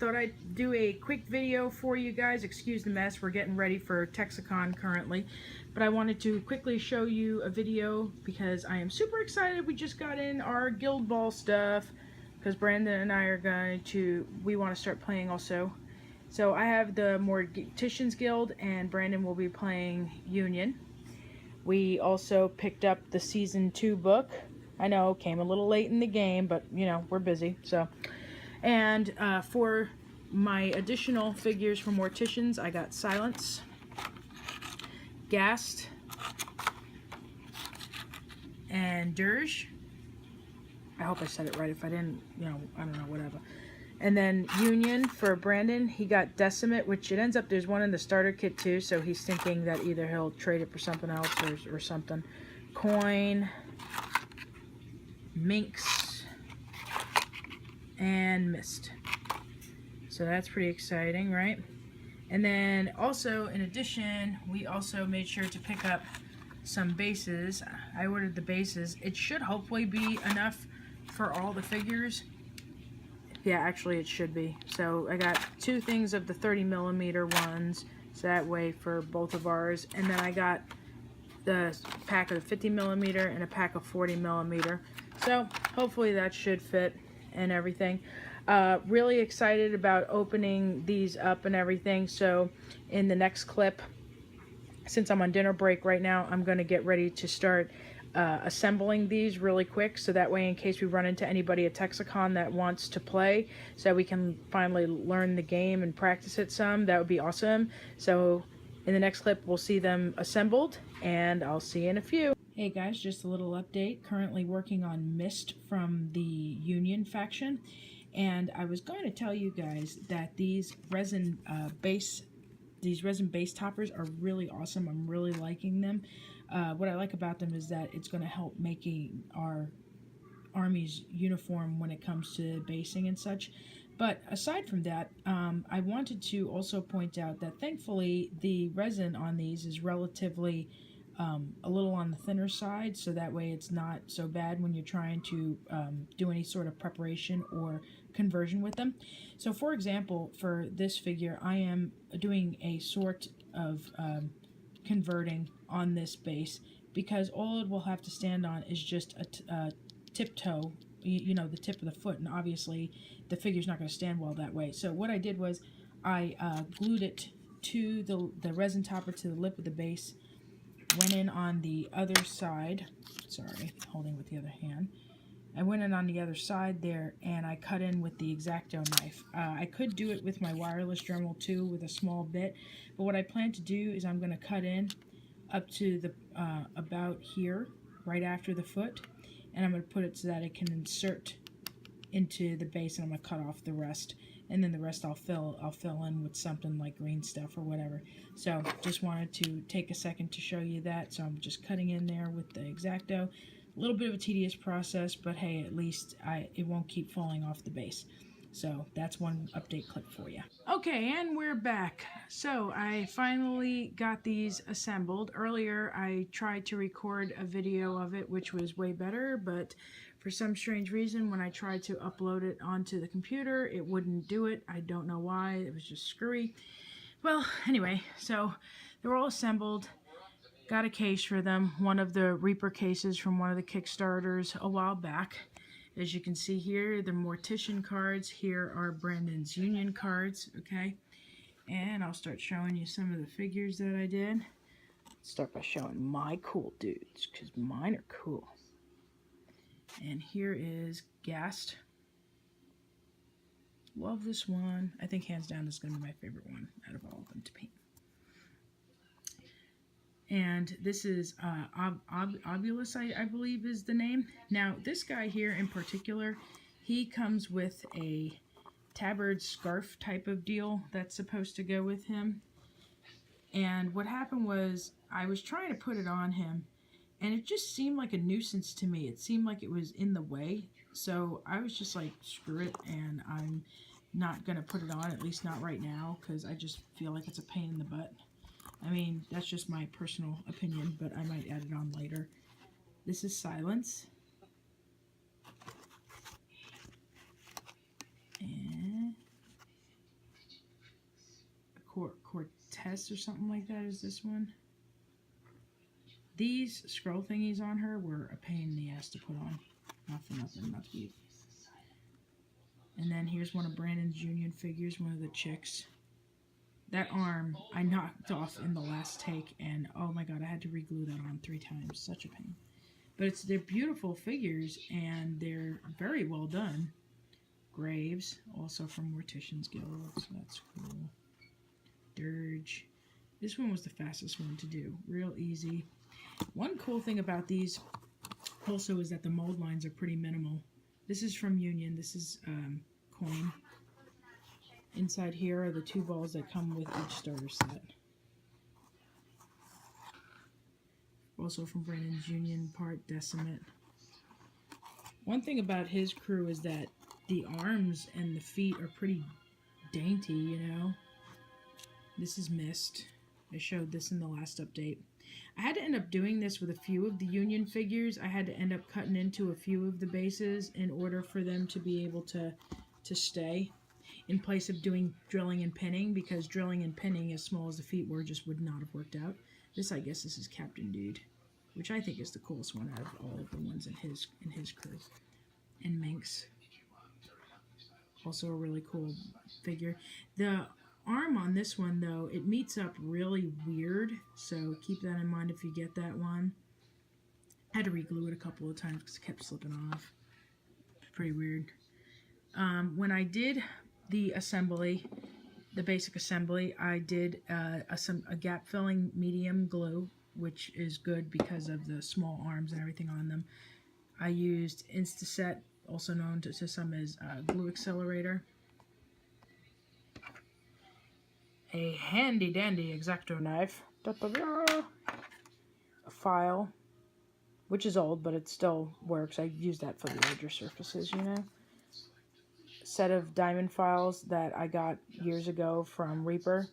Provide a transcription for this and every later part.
thought I'd do a quick video for you guys. Excuse the mess, we're getting ready for Texicon currently. But I wanted to quickly show you a video because I am super excited. We just got in our Guild Ball stuff because Brandon and I are going to, we want to start playing also. So I have the Morticians Guild and Brandon will be playing Union. We also picked up the Season 2 book. I know, came a little late in the game, but you know, we're busy, so. And for my additional figures from Morticians, I got Silence, Gast, and Dirge. I hope I said it right. If I didn't, you know, I don't know, whatever. And then Union for Brandon, he got Decimate, which it ends up there's one in the starter kit too, so he's thinking that either he'll trade it for something else or something. Coin, Minx, and Mist. So that's pretty exciting, right? And then also, in addition, we also made sure to pick up some bases. I ordered the bases. It should hopefully be enough for all the figures. Yeah, actually it should be. So I got 2 things of the 30mm ones, so that way for both of ours. And then I got the pack of the 50mm and a pack of 40mm. So hopefully that should fit and everything. Really excited about opening these up and everything. So in the next clip, since I'm on dinner break right now, I'm going to get ready to start assembling these really quick, so that way in case we run into anybody at Texicon that wants to play, so we can finally learn the game and practice it some. That would be awesome. So in the next clip we'll see them assembled, and I'll see you in a few. Hey guys, just a little update. Currently working on Mist from the Union faction, and I was going to tell you guys that these resin base toppers are really awesome. I'm really liking them. What I like about them is that it's going to help making our army's uniform when it comes to basing and such. But aside from that, I wanted to also point out that thankfully the resin on these is relatively a little on the thinner side, so that way it's not so bad when you're trying to do any sort of preparation or conversion with them. So for example, for this figure, I am doing a sort of converting on this base, because all it will have to stand on is just a tiptoe, you know, the tip of the foot, and obviously the figure's not going to stand well that way. So what I did was I glued it to the resin topper to the lip of the base, went in on the other side, sorry, holding with the other hand. I went in on the other side there, and I cut in with the X-Acto knife. I could do it with my wireless Dremel too, with a small bit, but what I plan to do is I'm going to cut in up to the about here, right after the foot, and I'm going to put it so that it can insert into the base, and I'm going to cut off the rest, and then the rest I'll fill in with something like green stuff or whatever. So just wanted to take a second to show you that. So I'm just cutting in there with the X-Acto. A little bit of a tedious process, but hey, at least it won't keep falling off the base. So that's one update clip for you. Okay, and we're back. So I finally got these assembled. Earlier I tried to record a video of it, which was way better, but for some strange reason when I tried to upload it onto the computer, it wouldn't do it. I don't know why, it was just screwy. Well, anyway, so they were all assembled. Got a case for them, one of the Reaper cases from one of the Kickstarters a while back. As you can see here, the Mortician cards. Here are Brandon's Union cards, okay? And I'll start showing you some of the figures that I did. Let's start by showing my cool dudes, because mine are cool. And here is Gast. Love this one. I think hands down this is going to be my favorite one out of all of them to paint. And this is Obulus, I believe is the name. Now, this guy here in particular, he comes with a tabard scarf type of deal that's supposed to go with him. And what happened was, I was trying to put it on him, and it just seemed like a nuisance to me. It seemed like it was in the way. So I was just like, screw it, and I'm not going to put it on, at least not right now, because I just feel like it's a pain in the butt. I mean, that's just my personal opinion, but I might add it on later. This is Silence. And Cortez or something like that is this one. These scroll thingies on her were a pain in the ass to put on. Not for nothing, not to be. And then here's one of Brandon's Union figures, one of the chicks. That arm I knocked off in the last take, and oh my god, I had to re-glue that on 3 times. Such a pain. But they're beautiful figures, and they're very well done. Graves, also from Morticians Guild, so that's cool. Dirge. This one was the fastest one to do. Real easy. One cool thing about these also is that the mold lines are pretty minimal. This is from Union. This is coin. Inside here are the 2 balls that come with each starter set. Also from Brandon's Union part, Decimate. One thing about his crew is that the arms and the feet are pretty dainty, you know. This is Mist. I showed this in the last update. I had to end up doing this with a few of the Union figures. I had to end up cutting into a few of the bases in order for them to be able to stay, in place of doing drilling and pinning, because drilling and pinning, as small as the feet were, just would not have worked out. This, I guess, this is Captain Dude, which I think is the coolest one out of all of the ones in his crew. And Minx, also a really cool figure. The arm on this one, though, it meets up really weird, so keep that in mind if you get that one. I had to re-glue it a couple of times because it kept slipping off. Pretty weird. When I did the assembly, the basic assembly, I did a gap filling medium glue, which is good because of the small arms and everything on them. I used Instaset, also known to some as Glue Accelerator. A handy dandy X-Acto knife. A file, which is old, but it still works. I use that for the larger surfaces, you know. A set of diamond files that I got years ago from Reaper,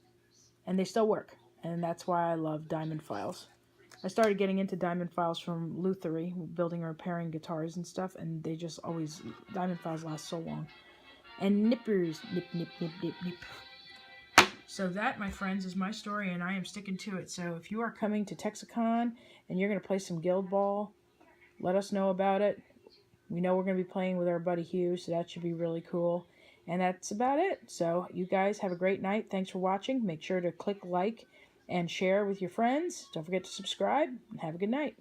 and they still work. And that's why I love diamond files. I started getting into diamond files from Luthery, building and repairing guitars and stuff, and they just always, diamond files last so long. And nippers, nip, nip, nip, nip, nip. So that, my friends, is my story, and I am sticking to it. So if you are coming to Texicon and you're going to play some Guild Ball, let us know about it. We know we're going to be playing with our buddy Hugh, so that should be really cool. And that's about it. So you guys have a great night. Thanks for watching. Make sure to click like and share with your friends. Don't forget to subscribe, and have a good night.